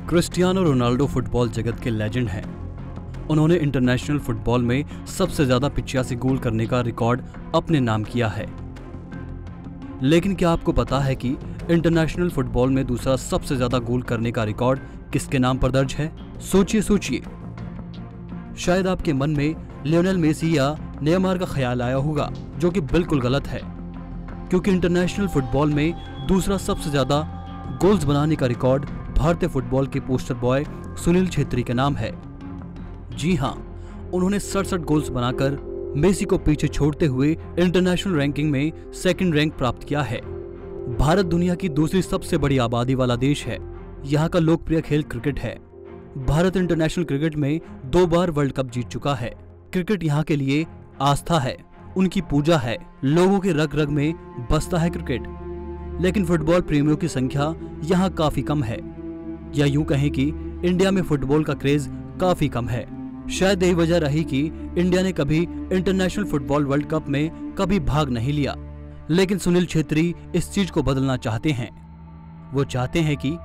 Cristiano Ronaldo football जगत के legend हैं। उन्होंने इंटरनेशनल फुटबॉल में सबसे ज्यादा 85 गोल करने का रिकॉर्ड अपने नाम किया है। लेकिन क्या आपको पता है कि इंटरनेशनल फुटबॉल में दूसरा सबसे ज्यादा गोल करने का रिकॉर्ड किसके नाम पर दर्ज है? सोचिए। शायद आपके मन में लियोनेल मेसी या नेमार का ख्याल आया होगा, जो कि बिल्कुल गलत है, क्योंकि इंटरनेशनल फुटबॉल में दूसरा सबसे ज्यादा गोल्स बनाने का रिकॉर्ड भारतीय फुटबॉल के पोस्टर बॉय सुनील छेत्री के नाम है। जी हां, उन्होंने 67 गोल्स बनाकर मेसी को पीछे छोड़ते हुए इंटरनेशनल रैंकिंग में सेकंड रैंक प्राप्त किया है। भारत दुनिया की दूसरी सबसे बड़ी आबादी वाला देश है। यहाँ का लोकप्रिय खेल क्रिकेट है। भारत इंटरनेशनल क्रिकेट में 2 बार वर्ल्ड कप जीत चुका है। क्रिकेट यहाँ के लिए आस्था है, उनकी पूजा है, लोगों के रग रग में बसता है क्रिकेट। लेकिन फुटबॉल प्रेमियों की संख्या यहाँ काफी कम है, या यूं कहें कि इंडिया में फुटबॉल का क्रेज काफी कम है। शायद यही वजह रही कि इंडिया ने कभी इंटरनेशनल फुटबॉल वर्ल्ड कप में कभी भाग नहीं लिया। लेकिन सुनील छेत्री इस चीज को बदलना चाहते हैं। वो चाहते हैं कि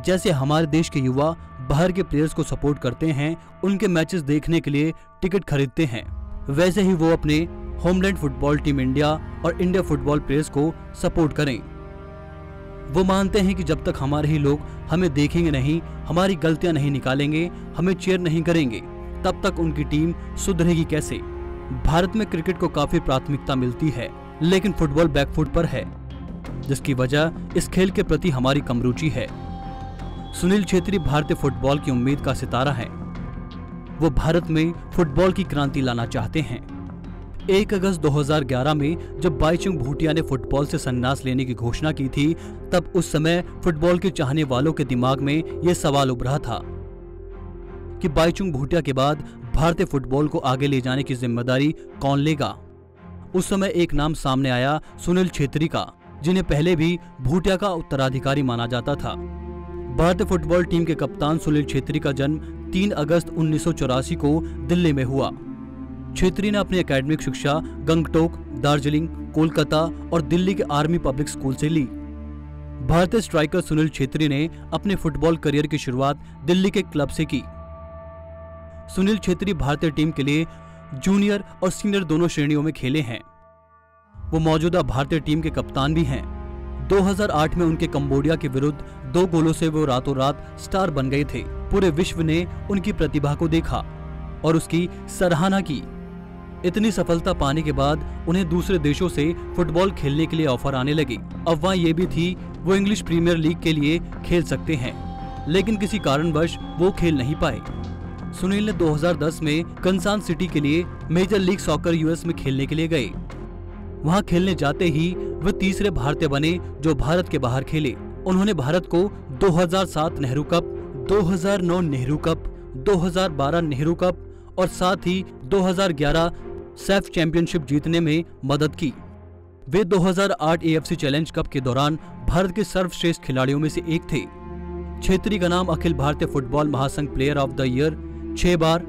जैसे हमारे देश के युवा बाहर के प्लेयर्स को सपोर्ट करते हैं, उनके मैचेस देखने के लिए टिकट खरीदते हैं, वैसे ही वो अपने होमलैंड फुटबॉल टीम इंडिया और इंडिया फुटबॉल प्लेयर्स को सपोर्ट करें। वो मानते हैं कि जब तक हमारे ही लोग हमें देखेंगे नहीं, हमारी गलतियां नहीं निकालेंगे, हमें चीयर नहीं करेंगे, तब तक उनकी टीम सुधरेगी कैसे। भारत में क्रिकेट को काफी प्राथमिकता मिलती है, लेकिन फुटबॉल बैकफुट पर है, जिसकी वजह इस खेल के प्रति हमारी कम रुचि है। सुनील छेत्री भारतीय फुटबॉल की उम्मीद का सितारा है। वो भारत में फुटबॉल की क्रांति लाना चाहते हैं। 1 अगस्त 2011 में जब बाईचुंग भूटिया ने फुटबॉल से संन्यास लेने की घोषणा की थी, तब उस समय फुटबॉल के चाहने वालों के दिमाग में यह सवाल उभरा था कि बाईचुंग भूटिया के बाद भारतीय फुटबॉल को आगे ले जाने की जिम्मेदारी कौन लेगा। उस समय एक नाम सामने आया, सुनील छेत्री का, जिन्हें पहले भी भूटिया का उत्तराधिकारी माना जाता था। भारतीय फुटबॉल टीम के कप्तान सुनील छेत्री का जन्म 3 अगस्त 1984 को दिल्ली में हुआ। छेत्री ने अपनी एकेडमिक शिक्षा गंगटोक, दार्जिलिंग, कोलकाता और दिल्ली के आर्मी पब्लिक स्कूल से ली। भारतीय स्ट्राइकर सुनील छेत्री ने अपने फुटबॉल करियर की शुरुआत दिल्ली के क्लब से की। सुनील छेत्री भारतीय टीम के लिए जूनियर और सीनियर दोनों श्रेणियों में खेले हैं। वो मौजूदा भारतीय टीम के कप्तान भी हैं। 2008 में उनके कंबोडिया के विरुद्ध 2 गोलों से वो रातों रात स्टार बन गए थे। पूरे विश्व ने उनकी प्रतिभा को देखा और उसकी सराहना की। इतनी सफलता पाने के बाद उन्हें दूसरे देशों से फुटबॉल खेलने के लिए ऑफर आने लगी। अफवाह ये भी थी वो इंग्लिश प्रीमियर लीग के लिए खेल सकते हैं, लेकिन किसी कारणवश वो खेल नहीं पाए। सुनील ने 2010 में कंसास सिटी के लिए मेजर लीग सॉकर यूएस में खेलने के लिए गए। वहां खेलने जाते ही वे तीसरे भारतीय बने जो भारत के बाहर खेले। उन्होंने भारत को 2007 Nehru cup, 2009 Nehru cup, 2012 Nehru cup और साथ ही 2011 सैफ चैंपियनशिप जीतने में मदद की। वे 2008 एएफसी चैलेंज कप के दौरान भारत के सर्वश्रेष्ठ खिलाड़ियों में से एक थे। छेत्री का नाम अखिल भारतीय फुटबॉल महासंघ प्लेयर ऑफ द ईयर 6 बार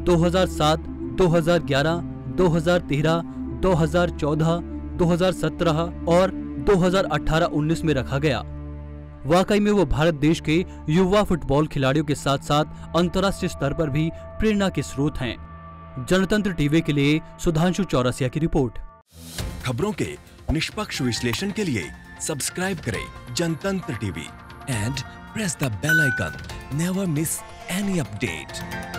2007, 2011, 2013, 2014, 2017 और 2018-19 में रखा गया। वाकई में वो भारत देश के युवा फुटबॉल खिलाड़ियों के साथ साथ अंतर्राष्ट्रीय स्तर पर भी प्रेरणा के स्रोत हैं। जनतंत्र टीवी के लिए सुधांशु चौरसिया की रिपोर्ट। खबरों के निष्पक्ष विश्लेषण के लिए सब्सक्राइब करें Jantantra TV and press the bell icon. Never miss any update.